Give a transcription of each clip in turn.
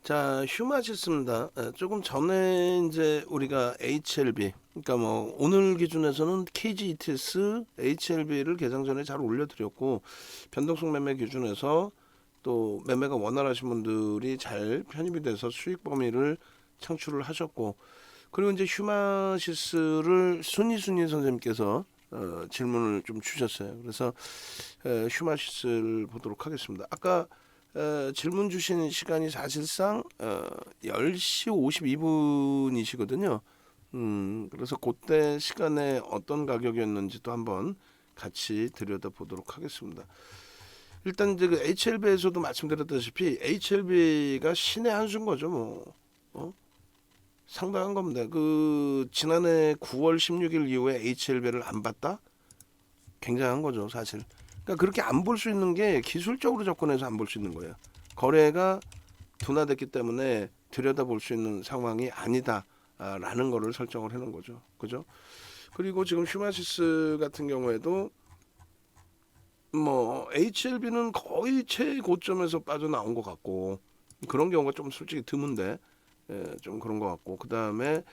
자, 휴마시스입니다. 조금 전에 이제 우리가 HLB, 그러니까 뭐 오늘 기준에서는 KGETS HLB를 개장 전에 잘 올려드렸고, 변동성 매매 기준에서 또 매매가 원활하신 분들이 잘 편입이 돼서 수익 범위를 창출을 하셨고, 그리고 이제 휴마시스를 순이 선생님께서 질문을 좀 주셨어요. 그래서 휴마시스를 보도록 하겠습니다. 아까 질문 주신 시간이 사실상 10시 52분이시거든요. 그래서 그때 시간에 어떤 가격이었는지도 한번 같이 들여다보도록 하겠습니다. 일단 이제 그 HLB에서도 말씀드렸다시피 HLB가 신의 한 수인 거죠. 뭐 상당한 겁니다. 그 지난해 9월 16일 이후에 HLB를 안 봤다? 굉장한 거죠, 사실. 그러니까 그렇게 안 볼 수 있는 게 기술적으로 접근해서 안 볼 수 있는 거예요. 거래가 둔화됐기 때문에 들여다볼 수 있는 상황이 아니다라는 거를 설정을 해놓은 거죠. 그죠? 그리고 지금 휴마시스 같은 경우에도 뭐 HLB는 거의 최고점에서 빠져나온 것 같고 그런 경우가 좀 솔직히 드문데 좀 그런 것 같고 그 다음에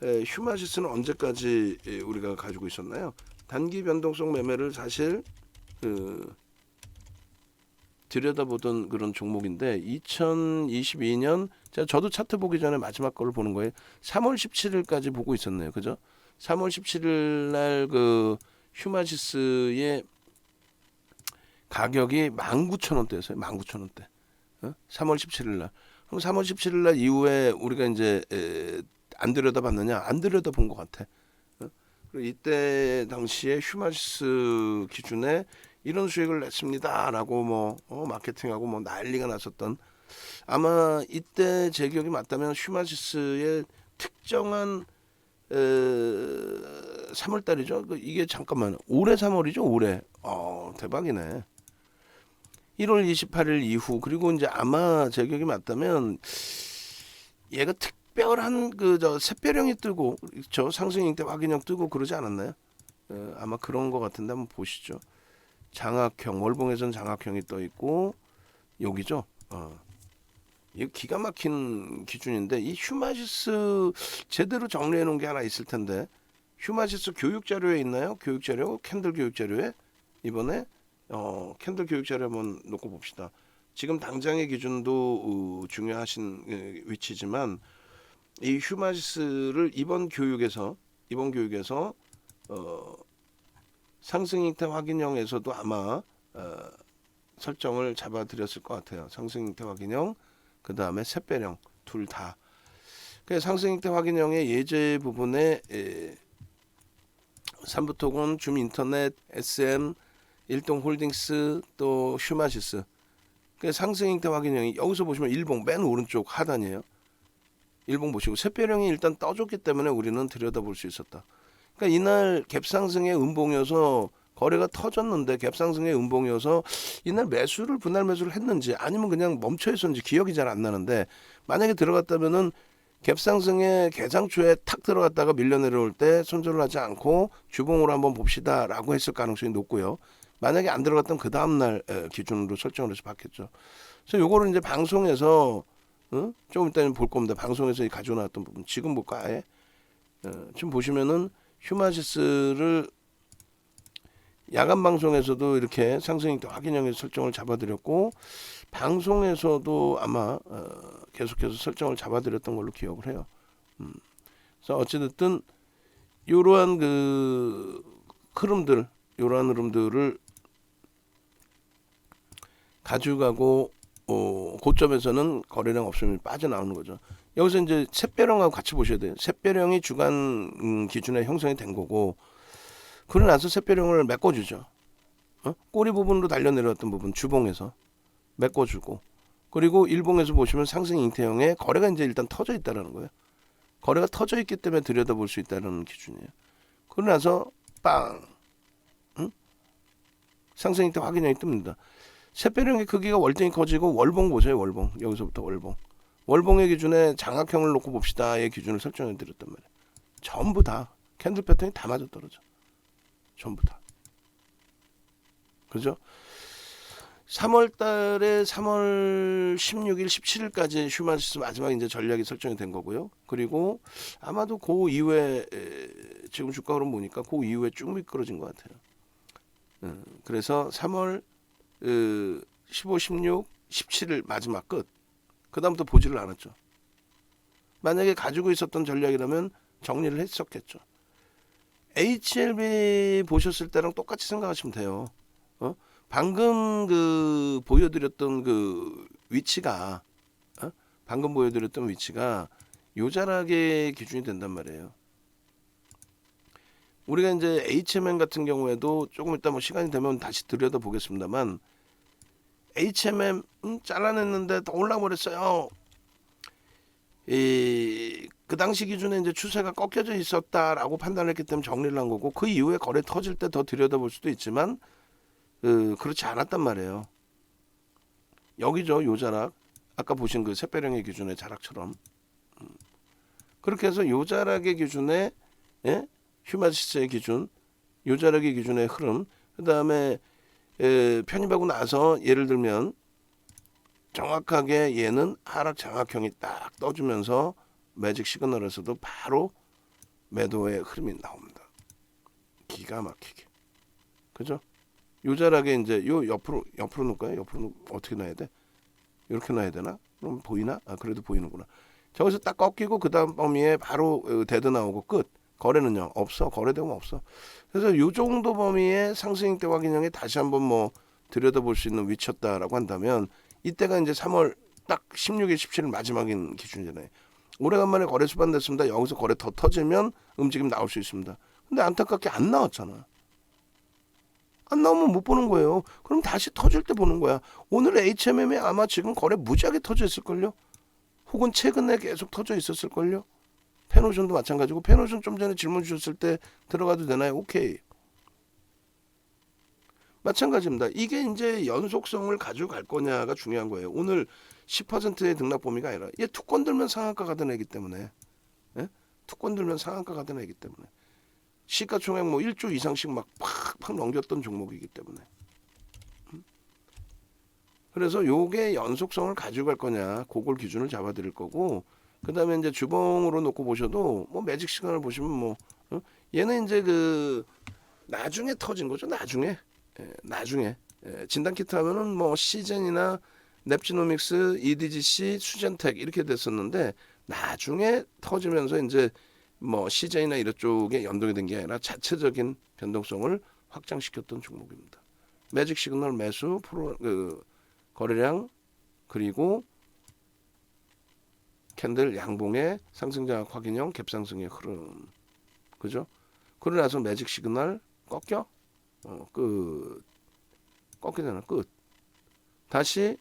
휴마시스는 언제까지 우리가 가지고 있었나요? 단기 변동성 매매를 사실 들여다보던 그런 종목인데 2022년 저도 차트 보기 전에 마지막 거를 보는 거예요. 3월 17일까지 보고 있었네요. 그죠? 3월 17일 날 그 휴마시스의 가격이 19,000원대였어요. 19,000원대. 3월 17일 날. 그럼 3월 17일 날 이후에 우리가 이제 안 들여다봤느냐? 안 들여다본 것 같아. 그리고 이때 당시에 휴마시스 기준에 이런 수익을 냈습니다라고 뭐 마케팅하고 뭐 난리가 났었던 아마 이때 제 기억이 맞다면 휴마시스의 특정한 3월달이죠. 이게 잠깐만 올해 3월이죠. 올해 대박이네. 1월 28일 이후 그리고 이제 아마 제 기억이 맞다면 얘가 특별한 그 샛별형이 뜨고 저 상승일 때 확인형 뜨고 그러지 않았나요? 아마 그런 거 같은데 한번 보시죠. 장악형 월봉에선 장악형이 떠 있고 여기죠. 이거 기가 막힌 기준인데 이 휴마시스 제대로 정리해 놓은 게 하나 있을 텐데 휴마시스 교육 자료에 있나요? 교육 자료 캔들 교육 자료에 이번에 캔들 교육 자료 한번 놓고 봅시다. 지금 당장의 기준도 중요하신 위치지만 이 휴마시스를 이번 교육에서 상승 형태 확인형에서도 아마 설정을 잡아드렸을 것 같아요. 상승 형태 확인형 그 다음에 샛별형 둘 다. 상승 형태 확인형의 예제 부분에 삼부토건, 줌인터넷, SM, 일동홀딩스 또 휴마시스. 상승 형태 확인형이 여기서 보시면 일봉 맨 오른쪽 하단이에요. 일봉 보시고 샛별형이 일단 떠줬기 때문에 우리는 들여다볼 수 있었다. 그러니까 이날 갭상승의 음봉이어서 거래가 터졌는데 갭상승의 음봉이어서 이날 매수를 분할 매수를 했는지 아니면 그냥 멈춰 있었는지 기억이 잘 안 나는데 만약에 들어갔다면은 갭상승의 개장 초에 탁 들어갔다가 밀려 내려올 때 손절을 하지 않고 주봉으로 한번 봅시다라고 했을 가능성이 높고요. 만약에 안 들어갔다면 그 다음 날 기준으로 설정을 해서 받겠죠. 그래서 요거를 이제 방송에서 조금 이따 볼 겁니다. 방송에서 가지고 나왔던 부분 지금 볼까 아예 지금 보시면은 휴마시스를 야간 방송에서도 이렇게 상승익도 확인형의 설정을 잡아드렸고 방송에서도 아마 계속해서 설정을 잡아드렸던 걸로 기억을 해요. 그래서 어찌됐든 이러한 그 흐름들, 이러한 흐름들을 가져가고 고점에서는 거래량 없으면 빠져나오는 거죠. 여기서 이제 샛별형하고 같이 보셔야 돼요. 샛별형이 주간 기준에 형성이 된 거고 그러고 나서 샛별형을 메꿔주죠. 꼬리 부분으로 달려 내려왔던 부분 주봉에서 메꿔주고 그리고 일봉에서 보시면 상승 잉태형의 거래가 이제 일단 터져 있다는 거예요. 거래가 터져 있기 때문에 들여다볼 수 있다는 기준이에요. 그러고 나서 빵 상승 잉태 확인형이 뜹니다. 샛별형의 크기가 월등히 커지고 월봉 보세요. 월봉 여기서부터 월봉의 기준에 장악형을 놓고 봅시다의 기준을 설정해 드렸단 말이에요. 전부 다 캔들 패턴이 다 맞아떨어져. 전부 다. 그죠? 3월 달에 3월 16일, 17일까지 휴마시스 마지막 이제 전략이 설정이 된 거고요. 그리고 아마도 그 이후에 지금 주가 흐름 보니까 그 이후에 쭉 미끄러진 것 같아요. 그래서 3월 15, 16, 17일 마지막 끝. 그다음부터 보지를 않았죠. 만약에 가지고 있었던 전략이라면 정리를 했었겠죠. HLB 보셨을 때랑 똑같이 생각하시면 돼요. 방금 그 보여드렸던 그 위치가 방금 보여드렸던 위치가 요자락의 기준이 된단 말이에요. 우리가 이제 HMM 같은 경우에도 조금 이따 뭐 시간이 되면 다시 들여다 보겠습니다만 HMM 잘라냈는데 더 올라버렸어요. 그 당시 기준에 이제 추세가 꺾여져 있었다라고 판단했기 때문에 정리를 한 거고 그 이후에 거래 터질 때 더 들여다볼 수도 있지만 그렇지 않았단 말이에요. 여기죠, 요자락. 아까 보신 그 샛별형의 기준의 자락처럼. 그렇게 해서 요자락의 기준에 휴마시스의 기준, 요자락의 기준의 흐름, 그 다음에 편입하고 나서 예를 들면 정확하게 얘는 하락 장악형이 딱 떠주면서 매직 시그널에서도 바로 매도의 흐름이 나옵니다. 기가 막히게. 그죠? 요자락에 이제 요 옆으로 놓을까요? 옆으로 어떻게 놔야 돼? 이렇게 놔야 되나? 그럼 보이나? 아, 그래도 보이는구나. 저기서 딱 꺾이고 그 다음 범위에 바로 데드 나오고 끝. 거래는요? 없어. 거래대금 없어. 그래서 요 정도 범위의 상승익대 확인형에 다시 한번 뭐 들여다볼 수 있는 위치였다라고 한다면 이때가 이제 3월 딱 16일, 17일 마지막인 기준이잖아요. 오래간만에 거래 수반됐습니다. 여기서 거래 더 터지면 움직임 나올 수 있습니다. 근데 안타깝게 안 나왔잖아. 안 나오면 못 보는 거예요. 그럼 다시 터질 때 보는 거야. 오늘 HMM이 아마 지금 거래 무지하게 터져 있을걸요. 혹은 최근에 계속 터져 있었을걸요. 펜오션도 마찬가지고 펜오션 좀 전에 질문 주셨을 때 들어가도 되나요? 오케이. 마찬가지입니다. 이게 이제 연속성을 가지고 갈 거냐가 중요한 거예요. 오늘 10%의 등락 범위가 아니라 얘 투권 들면 상한가 가던 애기 때문에 투권 들면 상한가 가던 애기 때문에 시가총액 뭐 1조 이상씩 막 팍팍 넘겼던 종목이기 때문에 그래서 요게 연속성을 가지고 갈 거냐 그걸 기준을 잡아 드릴 거고 그 다음에 이제 주봉으로 놓고 보셔도 뭐 매직 시간을 보시면 뭐 얘는 이제 그 나중에 터진 거죠. 나중에 진단 키트 하면은 뭐 시젠이나 넵지노믹스, EDGC, 수젠텍 이렇게 됐었는데 나중에 터지면서 이제 뭐 시젠이나 이런 쪽에 연동이 된 게 아니라 자체적인 변동성을 확장시켰던 종목입니다. 매직 시그널 매수 거래량 그리고 캔들 양봉의 상승장악 확인형 갭상승의 흐름. 그죠? 그러고 나서 매직 시그널 꺾여? 끝. 꺾이잖아. 끝. 다시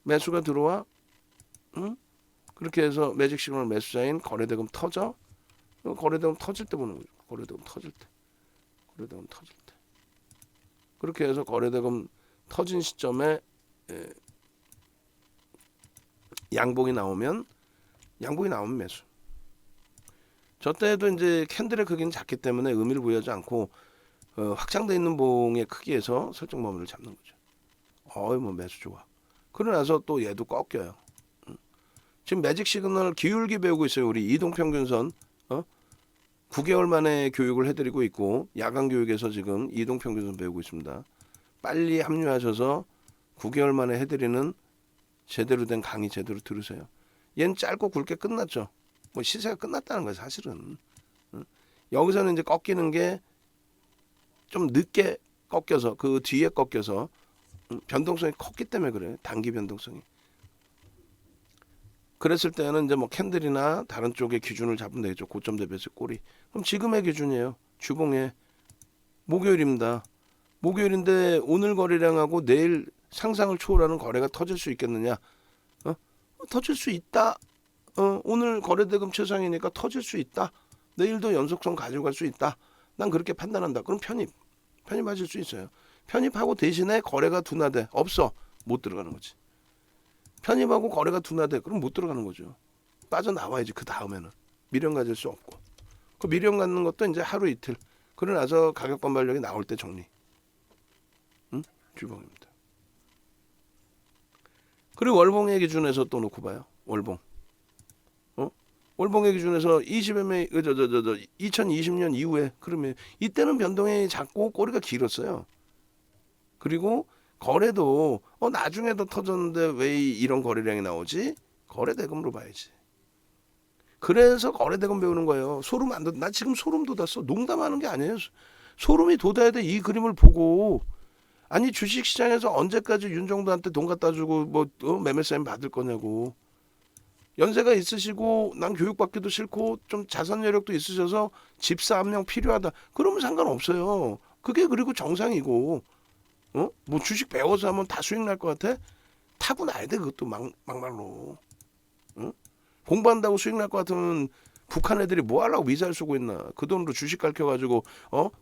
매수가 들어와. 응? 그렇게 해서 매직 시그널 매수자인 거래대금 터져. 거래대금 터질 때 보는 거죠. 거래대금 터질 때. 거래대금 터질 때. 그렇게 해서 거래대금 터진 시점에 양봉이 나오면 매수. 저 때도 이제 캔들의 크기는 작기 때문에 의미를 부여하지 않고 확장돼 있는 봉의 크기에서 설정 범위를 잡는 거죠. 뭐 매수 좋아. 그러고 나서 또 얘도 꺾여요. 지금 매직 시그널 기울기 배우고 있어요. 우리 이동평균선 9개월 만에 교육을 해드리고 있고 야간 교육에서 지금 이동평균선 배우고 있습니다. 빨리 합류하셔서 9개월 만에 해드리는 제대로 된 강의 제대로 들으세요. 얘는 짧고 굵게 끝났죠. 뭐 시세가 끝났다는 거예요, 사실은. 여기서는 이제 꺾이는 게 좀 늦게 꺾여서 그 뒤에 꺾여서 변동성이 컸기 때문에 그래요. 단기 변동성이. 그랬을 때는 이제 뭐 캔들이나 다른 쪽의 기준을 잡으면 되겠죠. 고점 대비해서 꼬리. 그럼 지금의 기준이에요. 주봉에 목요일입니다. 목요일인데 오늘 거래량하고 내일 상상을 초월하는 거래가 터질 수 있겠느냐? 터질 수 있다. 오늘 거래대금 최상이니까 터질 수 있다. 내일도 연속성 가져갈 수 있다. 난 그렇게 판단한다. 그럼 편입하실 수 있어요. 편입하고 대신에 거래가 둔화돼. 없어. 못 들어가는 거지. 편입하고 거래가 둔화돼. 그럼 못 들어가는 거죠. 빠져나와야지. 그 다음에는. 미련 가질 수 없고. 그 미련 갖는 것도 이제 하루 이틀. 그러고 나서 가격 반발력이 나올 때 정리. 응? 쥐봉입니다. 그리고 월봉의 기준에서 또 놓고 봐요. 월봉. 월봉의 기준에서 20MA 2020년 이후에 그러면 이때는 변동이 작고 꼬리가 길었어요. 그리고 거래도 나중에도 터졌는데 왜 이런 거래량이 나오지? 거래 대금으로 봐야지. 그래서 거래 대금 배우는 거예요. 소름 안 돋. 나 지금 소름 돋았어. 농담하는 게 아니에요. 소름이 돋아야 돼. 이 그림을 보고. 아니 주식시장에서 언제까지 윤정도한테 돈 갖다 주고 매매 사인 받을 거냐고. 연세가 있으시고 난 교육받기도 싫고 좀 자산 여력도 있으셔서 집사 한 명 필요하다. 그러면 상관없어요. 그게 그리고 정상이고. 뭐 주식 배워서 하면 다 수익 날 것 같아? 타고나야 돼 그것도 막말로. 공부한다고 수익 날 것 같으면 북한 애들이 뭐 하려고 미사일 쏘고 있나. 그 돈으로 주식 가르쳐가지고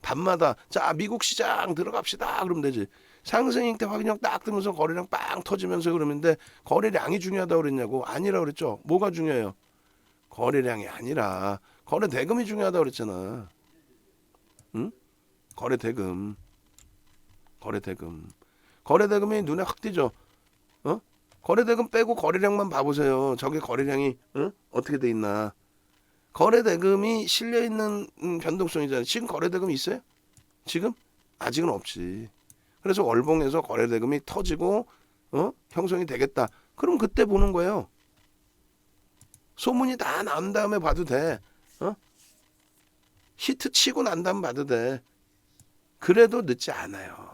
밤마다 자 미국 시장 들어갑시다 그러면 되지. 상승일 때 확인형 딱 뜨면서 거래량 빵 터지면서 그러는데 거래량이 중요하다고 그랬냐고. 아니라 그랬죠. 뭐가 중요해요? 거래량이 아니라 거래 대금이 중요하다고 그랬잖아. 응? 거래 대금. 거래 대금이 눈에 확 띄죠. 거래 대금 빼고 거래량만 봐보세요. 저게 거래량이 어떻게 돼 있나. 거래 대금이 실려 있는 변동성이잖아요. 지금 거래 대금이 있어요? 지금 아직은 없지. 그래서 월봉에서 거래 대금이 터지고 형성이 되겠다. 그럼 그때 보는 거예요. 소문이 다 난 다음에 봐도 돼. 히트 치고 난 다음에 봐도 돼. 그래도 늦지 않아요.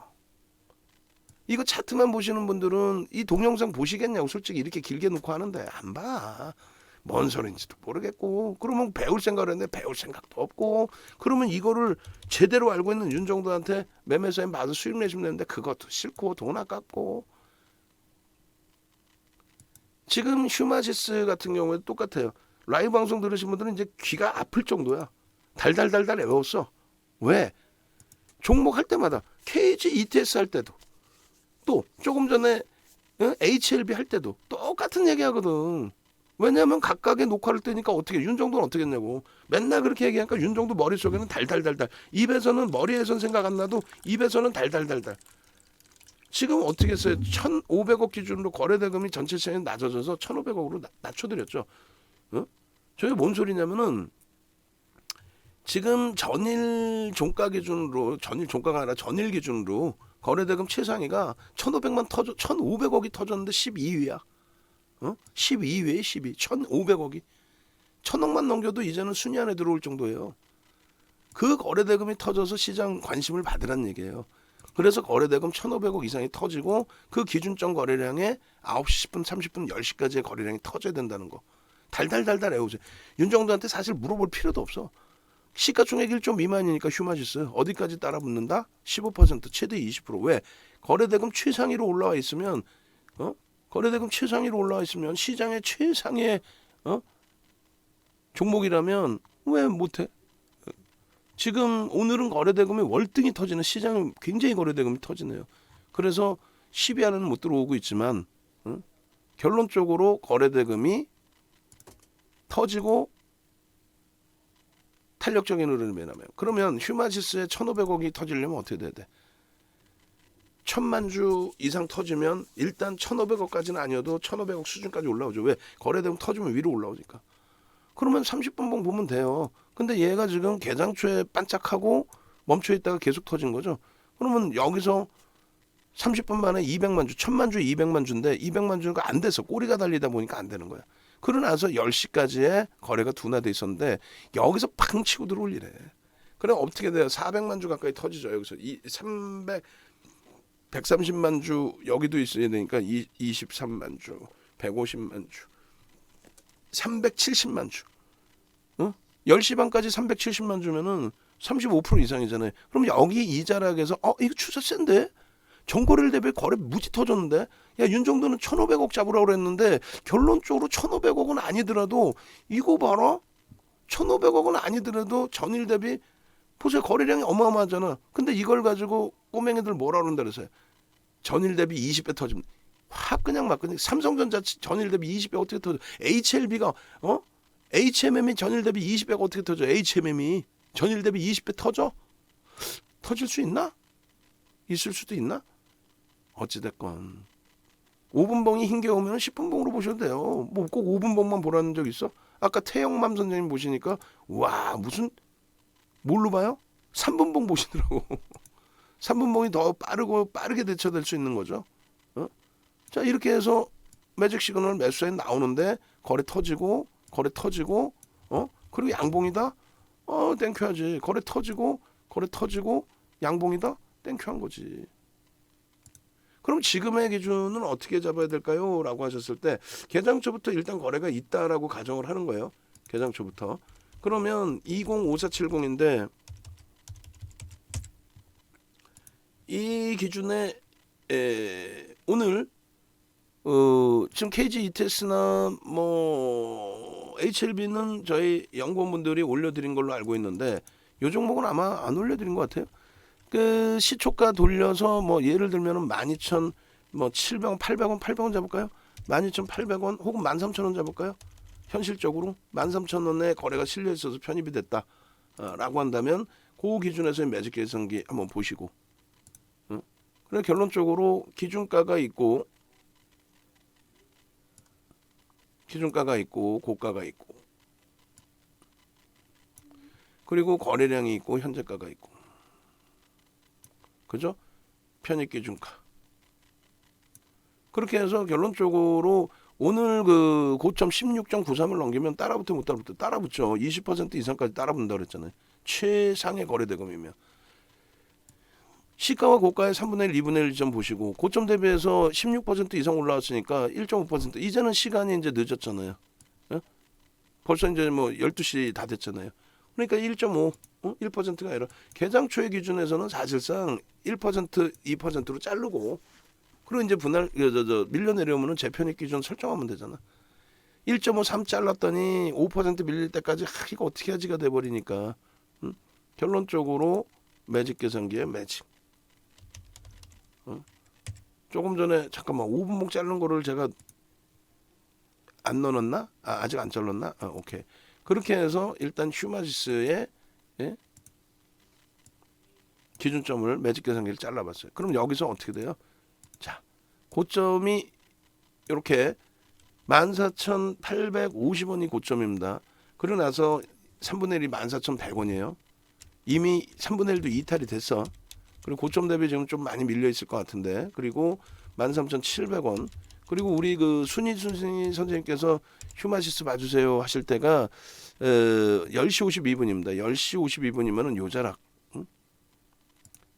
이거 차트만 보시는 분들은 이 동영상 보시겠냐고. 솔직히 이렇게 길게 놓고 하는데 안 봐. 뭔 소린지도 모르겠고. 그러면 배울 생각을 했는데 배울 생각도 없고. 그러면 이거를 제대로 알고 있는 윤정도한테 매매 사인 받아 수익 내시면 되는데 그것도 싫고 돈 아깝고. 지금 휴마시스 같은 경우에 똑같아요. 라이브 방송 들으신 분들은 이제 귀가 아플 정도야. 달달달달 외웠어. 왜? 종목 할 때마다 KG ETS 할 때도 또 조금 전에 HLB 할 때도 똑같은 얘기 하거든. 왜냐하면 각각의 녹화를 뜨니까 어떻게 윤정도는 어떻게 했냐고. 맨날 그렇게 얘기하니까 윤정도 머릿속에는 달달달달. 입에서는 머리에선 생각 안 나도 입에서는 달달달달. 지금 어떻게 했어요? 1,500억 기준으로 거래대금이 전체 시장에 낮아져서 1,500억으로 낮춰드렸죠. 저게 뭔 소리냐면은 지금 전일 종가 기준으로 전일 종가가 아니라 전일 기준으로 거래대금 최상위가 1,500억이 터졌는데 12위야. 12위에 12. 1,500억이. 1,000억만 넘겨도 이제는 순위 안에 들어올 정도예요. 그 거래대금이 터져서 시장 관심을 받으란 얘기예요. 그래서 거래대금 1,500억 이상이 터지고 그 기준점 거래량에 9시 10분, 30분, 10시까지의 거래량이 터져야 된다는 거. 달달달달 외우세요. 윤정도한테 사실 물어볼 필요도 없어. 시가총액 1조 미만이니까 휴마지스 어디까지 따라붙는다? 15% 최대 20%. 왜? 거래대금 최상위로 올라와 있으면 거래대금 최상위로 올라와 있으면 시장의 최상의 종목이라면 왜 못해? 지금 오늘은 거래대금이 월등히 터지는 시장은 굉장히 거래대금이 터지네요. 그래서 10위 안에는 못 들어오고 있지만 결론적으로 거래대금이 터지고 탄력적인 흐름이 나면 그러면 휴마시스의 1,500억이 터지려면 어떻게 돼야 돼? 1,000만 주 이상 터지면 일단 1,500억까지는 아니어도 1,500억 수준까지 올라오죠. 왜? 거래대금 터지면 위로 올라오니까. 그러면 30분봉 보면 돼요. 근데 얘가 지금 개장 초에 반짝하고 멈춰 있다가 계속 터진 거죠. 그러면 여기서 30분 만에 200만 주, 1,000만 주 200만 주인데 200만 주가 안 돼서 꼬리가 달리다 보니까 안 되는 거야. 그러고 나서 10시까지의 거래가 둔화돼 있었는데 여기서 팡 치고 들어올 이래. 그래 어떻게 돼요? 400만 주 가까이 터지죠. 여기서 130만 주 여기도 있어야 되니까 23만 주, 150만 주, 370만 주. 10시 반까지 370만 주면은 35% 이상이잖아요. 그럼 여기 이 자락에서 이거 추세 센데? 전거래를 대비 거래 무지 터졌는데? 야 윤정도는 1,500억 잡으라고 그랬는데 결론적으로 1,500억은 아니더라도 이거 봐라. 1,500억은 아니더라도 전일 대비 보세요. 거래량이 어마어마하잖아. 근데 이걸 가지고 꼬맹이들 뭐라 그런다 그랬어요. 전일 대비 20배 터지면 확 그냥 막 그냥 삼성전자 전일 대비 20배 어떻게 터져? HLB가 HMM이 전일 대비 20배가 어떻게 터져? HMM이 전일 대비 20배 터져? 터질 수 있나? 있을 수도 있나? 어찌됐건 5분봉이 흰 게 오면 10분봉으로 보셔도 돼요. 뭐 꼭 5분봉만 보라는 적 있어? 아까 태영맘 선생님 보시니까 와 무슨 뭘로 봐요? 3분봉 보시더라고. 3분봉이 더 빠르게 대처될 수 있는 거죠. 어? 자 이렇게 해서 매직 시그널 매수에 나오는데 거래 터지고 그리고 양봉이다. 땡큐하지. 거래 터지고 양봉이다. 땡큐한 거지. 그럼 지금의 기준은 어떻게 잡아야 될까요? 라고 하셨을 때 개장초부터 일단 거래가 있다라고 가정을 하는 거예요. 개장초부터. 그러면 205470인데 이 기준에 오늘 지금 KG ETS나 뭐 HLB는 저희 연구원분들이 올려드린 걸로 알고 있는데 이 종목은 아마 안 올려드린 것 같아요. 그 시초가 돌려서 뭐 예를 들면은 12,000 뭐 700원, 800원 잡을까요? 12,800원 혹은 13,000원 잡을까요? 현실적으로 13,000원에 거래가 실려 있어서 편입이 됐다. 라고 한다면 그 기준에서의 매직 계산기 한번 보시고. 그래 결론적으로 기준가가 있고 고가가 있고 그리고 거래량이 있고 현재가가 있고 그죠? 편입 기준가 그렇게 해서 결론적으로 오늘 그 고점 16.93을 넘기면 따라붙어 못 따라붙어 따라붙죠. 20% 이상까지 따라붙는다 그랬잖아요. 최상의 거래대금이면 시가와 고가의 3분의 1, 2분의 1 좀 보시고 고점 대비해서 16% 이상 올라왔으니까 1.5% 이제는 시간이 이제 늦었잖아요. 예? 벌써 이제 뭐 12시 다 됐잖아요. 그러니까 1.5, 1%가 아니라 개장 초의 기준에서는 사실상 1%, 2%로 자르고 그리고 이제 분할 밀려 내려오면은 재편입 기준 설정하면 되잖아. 1.5, 3 잘랐더니 5% 밀릴 때까지 이거 어떻게 하지가 돼 버리니까 결론적으로 매직 계산기에 매직. 조금 전에 잠깐만 5분목 자른 거를 제가 안 넣어놨나? 아직 안 잘랐나? 오케이. 그렇게 해서 일단 휴마지스의 기준점을 매직 계산기를 잘라봤어요. 그럼 여기서 어떻게 돼요? 자, 고점이 이렇게 14,850원이 고점입니다. 그러고 나서 3분의 1이 14,100원이에요. 이미 3분의 1도 이탈이 됐어. 그리고 고점 대비 지금 좀 많이 밀려 있을 것 같은데. 그리고 13,700원. 그리고 우리 그 순희 선생님께서 휴마시스 봐주세요 하실 때가 10시 52분입니다. 10시 52분이면은 요 자락.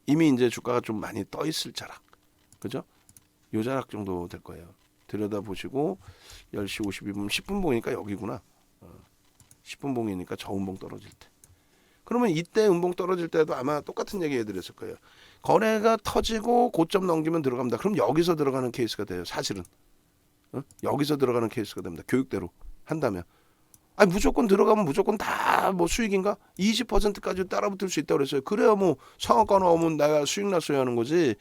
이미 이제 주가가 좀 많이 떠 있을 자락. 그죠? 요 자락 정도 될 거예요. 들여다 보시고 10시 52분 10분 봉이니까 여기구나. 10분 봉이니까 저음봉 떨어질 때. 그러면 이때 음봉 떨어질 때도 아마 똑같은 얘기 해드렸을 거예요. 거래가 터지고 고점 넘기면 들어갑니다. 그럼 여기서 들어가는 케이스가 돼요. 사실은. 여기서 들어가는 케이스가 됩니다. 교육대로 한다면. 아니 무조건 들어가면 무조건 다 뭐 수익인가? 20%까지 따라붙을 수 있다고 그랬어요. 그래야 뭐 상한가 나오면 내가 수익 났어야 하는 거지.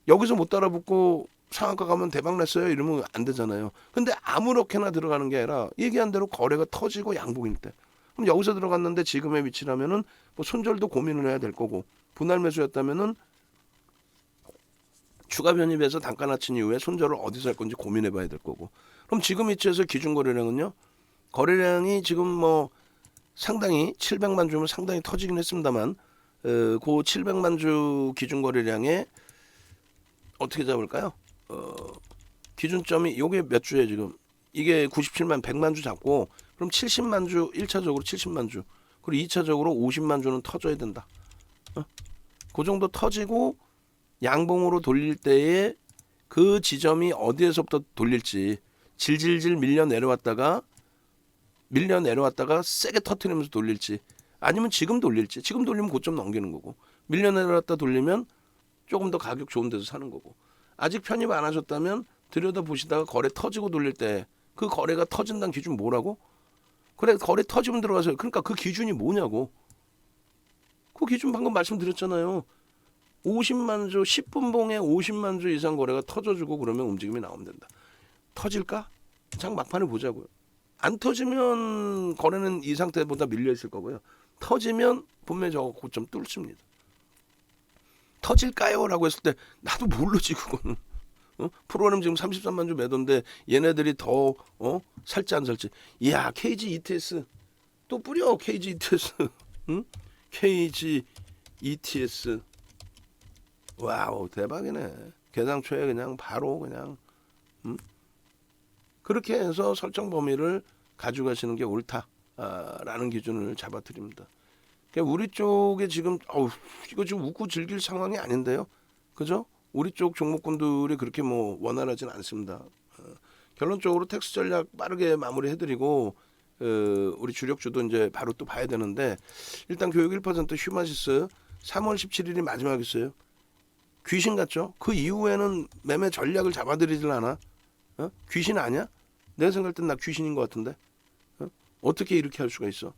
여기서 못 따라붙고 상한가 가면 대박 났어요. 이러면 안 되잖아요. 근데 아무렇게나 들어가는 게 아니라 얘기한 대로 거래가 터지고 양봉일 때. 그럼 여기서 들어갔는데 지금의 위치라면은 뭐 손절도 고민을 해야 될 거고 분할 매수였다면은 추가 변입해서 단가 낮춘 이후에 손절을 어디서 할 건지 고민해 봐야 될 거고. 그럼 지금 위치에서 기준 거래량은요. 거래량이 지금 뭐 상당히 700만 주면 상당히 터지긴 했습니다만 그 700만 주 기준 거래량에 어떻게 잡을까요? 기준점이 요게 몇 주에 지금 이게 97만 100만 주 잡고 그럼 70만 주 1차적으로 70만 주 그리고 2차적으로 50만 주는 터져야 된다. 그 정도 터지고 양봉으로 돌릴 때에 그 지점이 어디에서부터 돌릴지 질질질 밀려 내려왔다가 세게 터트리면서 돌릴지 아니면 지금 돌릴지 지금 돌리면 고점 넘기는 거고 밀려 내려왔다 돌리면 조금 더 가격 좋은 데서 사는 거고 아직 편입 안 하셨다면 들여다 보시다가 거래 터지고 돌릴 때 그 거래가 터진다는 기준 뭐라고? 그래 거래 터지면 들어가세요. 그러니까 그 기준이 뭐냐고. 그 기준 방금 말씀드렸잖아요. 50만 주 10분 봉에 50만 주 이상 거래가 터져주고 그러면 움직임이 나오면 된다. 터질까? 장 막판에 보자고요. 안 터지면 거래는 이 상태보다 밀려 있을 거고요. 터지면 분명히 저거 고점 뚫습니다. 터질까요? 라고 했을 때 나도 모르지 그거는. 프로그램 지금 33만 주 매도인데 얘네들이 더 살지 안 살지. 이야 KG ETS 또 뿌려. KG ETS 응? KG ETS 와우 대박이네. 개장초에 그냥 바로 그냥 그렇게 해서 설정 범위를 가져가시는 게 옳다라는 기준을 잡아드립니다. 그러니까 우리 쪽에 지금 이거 지금 웃고 즐길 상황이 아닌데요, 그죠? 우리 쪽 종목군들이 그렇게 뭐 원활하진 않습니다. 결론적으로 텍스 전략 빠르게 마무리해드리고 우리 주력주도 이제 바로 또 봐야 되는데 일단 교육 1% 휴마시스 3월 17일이 마지막이었어요. 귀신 같죠? 그 이후에는 매매 전략을 잡아드리질 않아. 귀신 아니야? 내가 생각할 땐 나 귀신인 것 같은데. 어떻게 이렇게 할 수가 있어?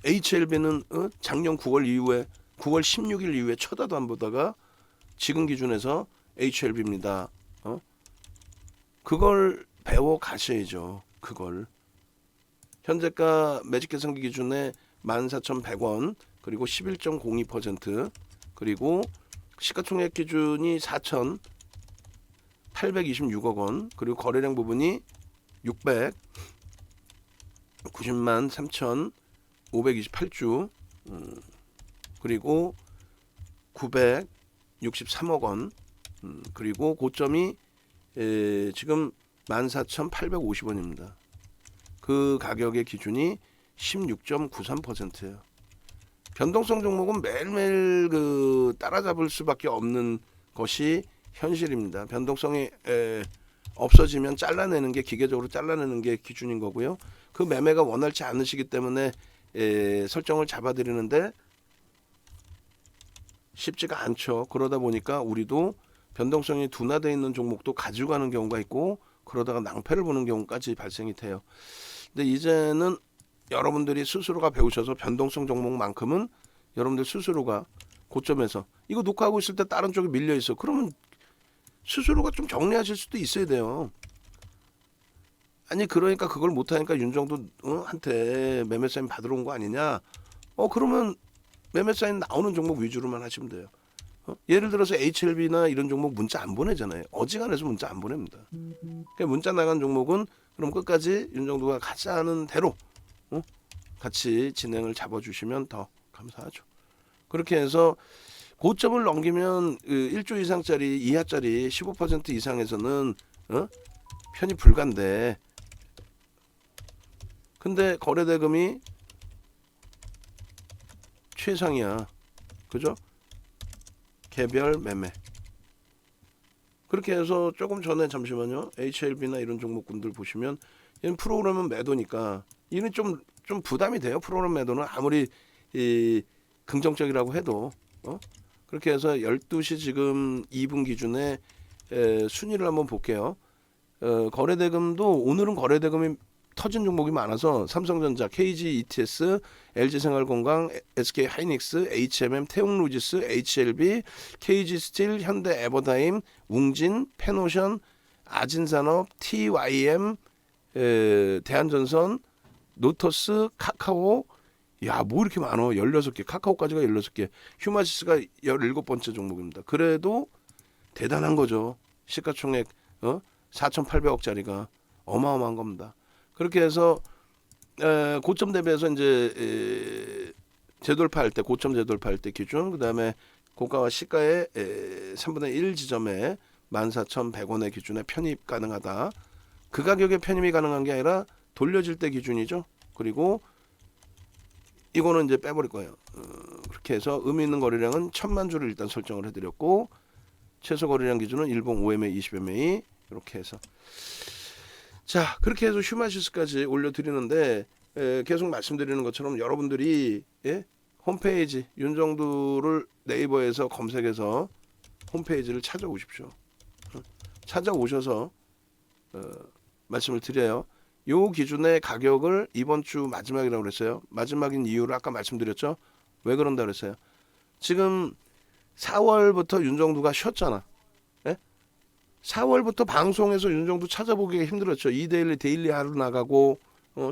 HLB는 작년 9월 이후에 9월 16일 이후에 쳐다도 안 보다가 지금 기준에서 HLB입니다. 그걸 배워 가셔야죠. 그걸. 현재가 매직 계산기 기준에 14,100원 그리고 11.02% 그리고 시가총액 기준이 4,826억 원 그리고 거래량 부분이 690만 3,528주 그리고 963억 원 그리고 고점이 지금 14,850원입니다. 그 가격의 기준이 16.93%예요. 변동성 종목은 매일매일 따라잡을 수밖에 없는 것이 현실입니다. 변동성이 없어지면 잘라내는 게 기계적으로 잘라내는 게 기준인 거고요. 그 매매가 원활치 않으시기 때문에 설정을 잡아드리는데 쉽지가 않죠. 그러다 보니까 우리도 변동성이 둔화되어 있는 종목도 가지고 가는 경우가 있고 그러다가 낭패를 보는 경우까지 발생이 돼요. 근데 이제는 여러분들이 스스로가 배우셔서 변동성 종목만큼은 여러분들 스스로가 고점에서 이거 녹화하고 있을 때 다른 쪽에 밀려 있어. 그러면 스스로가 좀 정리하실 수도 있어야 돼요. 아니 그러니까 그걸 못하니까 윤정도 한테 매매 사인 받으러 온 거 아니냐. 그러면 매매 사인 나오는 종목 위주로만 하시면 돼요. 예를 들어서 HLB나 이런 종목 문자 안 보내잖아요. 어지간해서 문자 안 보냅니다. 그러니까 문자 나간 종목은 그럼 끝까지 윤정도가 같이 하는 대로 같이 진행을 잡아주시면 더 감사하죠. 그렇게 해서 고점을 넘기면 1조 이상짜리 이하짜리 15% 이상에서는 편입 불가인데 근데 거래대금이 최상이야. 그죠? 개별 매매. 그렇게 해서 조금 전에 잠시만요. HLB나 이런 종목군들 보시면 얘는 프로그램은 매도니까 얘는 좀 부담이 돼요. 프로그램 매도는 아무리 긍정적이라고 해도 그렇게 해서 12시 지금 2분 기준에 순위를 한번 볼게요. 거래대금도 오늘은 거래대금이 터진 종목이 많아서 삼성전자, KG ETS, LG생활건강, SK하이닉스, HMM, 태웅로지스, HLB, KG스틸, 현대에버다임, 웅진, 페노션, 아진산업, TYM, 대한전선, 노터스, 카카오. 야, 뭐 이렇게 많어. 16개. 카카오까지가 16개. 휴마시스가 17번째 종목입니다. 그래도 대단한 거죠. 시가총액 4,800억짜리가 어마어마한 겁니다. 그렇게 해서 고점 대비해서 이제 재돌파할 때 고점 재돌파할 때 기준 그다음에 고가와 시가의 3분의 1 지점에 14,100원의 기준에 편입 가능하다. 그 가격에 편입이 가능한 게 아니라 돌려질 때 기준이죠. 그리고 이거는 이제 빼버릴 거예요. 그렇게 해서 의미 있는 거래량은 1,000만 주를 일단 설정을 해드렸고 최소 거래량 기준은 일봉 5MA, 20MA 이렇게 해서 자 그렇게 해서 휴마시스까지 올려드리는데 계속 말씀드리는 것처럼 여러분들이 홈페이지 윤정두를 네이버에서 검색해서 홈페이지를 찾아오십시오. 찾아오셔서 말씀을 드려요. 요 기준의 가격을 이번 주 마지막이라고 그랬어요. 마지막인 이유를 아까 말씀드렸죠. 왜 그런다 그랬어요. 지금 4월부터 윤정두가 쉬었잖아. 4월부터 방송에서 윤정두 찾아보기가 힘들었죠. 데일리 하루 나가고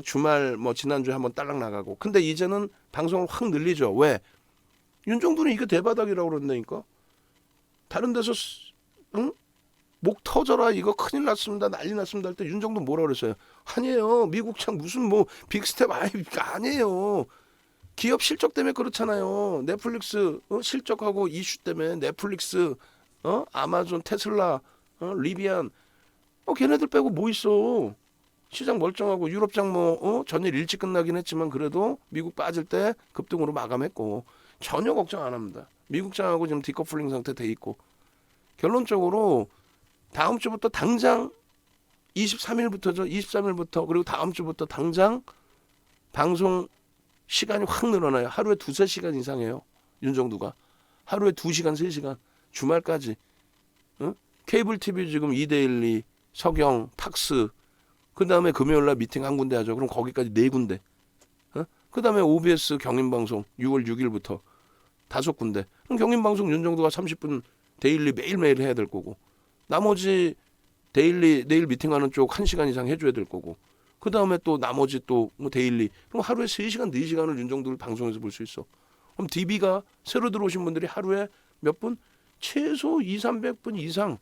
주말 뭐 지난주에 한번 딸랑 나가고. 근데 이제는 방송을 확 늘리죠. 왜? 윤정도는 이게 대바닥이라고 그런다니까. 다른 데서 응? 목 터져라 이거 큰일 났습니다 난리 났습니다 할 때 윤정도 뭐라 그랬어요? 아니에요 미국장 무슨 뭐 빅스텝 아니에요. 기업 실적 때문에 그렇잖아요. 넷플릭스 실적하고 이슈 때문에 넷플릭스 아마존 테슬라 리비안 걔네들 빼고 뭐 있어. 시장 멀쩡하고 유럽장 뭐 전일 일찍 끝나긴 했지만 그래도 미국 빠질 때 급등으로 마감했고 전혀 걱정 안 합니다. 미국장하고 지금 디커플링 상태 돼 있고 결론적으로 다음 주부터 당장 23일부터죠. 23일부터 그리고 다음 주부터 당장 방송 시간이 확 늘어나요. 하루에 2-3시간 이상해요. 윤정두가. 하루에 2시간, 3시간. 주말까지. 응? 케이블 TV 지금 2데일리, 서경, 팍스. 그 다음에 금요일날 미팅 한 군데 하죠. 그럼 거기까지 4군데. 그 다음에 OBS 경인방송 6월 6일부터 5군데. 그럼 경인방송 윤정두가 30분 데일리 매일매일 해야 될 거고. 나머지 데일리 내일 미팅하는 쪽 1시간 이상 해줘야 될 거고. 그 다음에 또 나머지 또 뭐 데일리. 그럼 하루에 3시간, 4시간을 윤정도를 방송에서 볼 수 있어. 그럼 DB가 새로 들어오신 분들이 하루에 몇 분? 최소 200-300분 이상.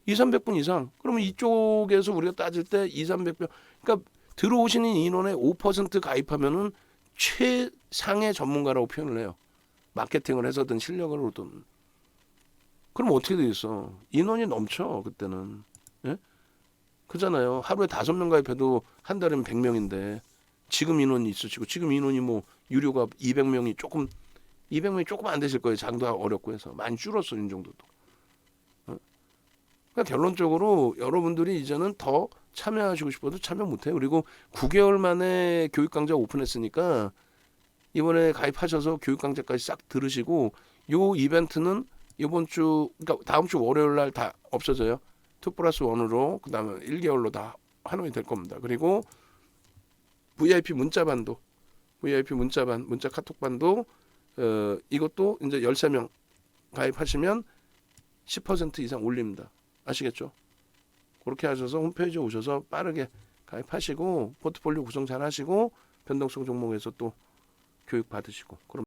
200-300분 이상. 그러면 이쪽에서 우리가 따질 때 200-300분. 그러니까 들어오시는 인원의 5% 가입하면은 최상의 전문가라고 표현을 해요. 마케팅을 해서든 실력을 얻든. 그럼 어떻게 되겠어? 인원이 넘쳐 그때는. 예? 그잖아요. 하루에 5명 가입해도 한 달이면 100명인데 지금 인원이 있으시고 지금 인원이 뭐 유료가 200명이 조금 안 되실 거예요. 장도 어렵고 해서 많이 줄었어 윤정도도. 그러니까 결론적으로 여러분들이 이제는 더 참여하시고 싶어도 참여 못해요. 그리고 9개월 만에 교육 강좌 오픈했으니까 이번에 가입하셔서 교육 강좌까지 싹 들으시고 요 이벤트는 이번 주 그러니까 다음 주 월요일 날 다 없어져요. 2+1으로 그다음에 1개월로 다 환원이 될 겁니다. 그리고 VIP 문자반도 문자 카톡반도 이것도 이제 13명 가입하시면 10% 이상 올립니다. 아시겠죠? 그렇게 하셔서 홈페이지에 오셔서 빠르게 가입하시고 포트폴리오 구성 잘 하시고 변동성 종목에서 또 교육 받으시고 그럼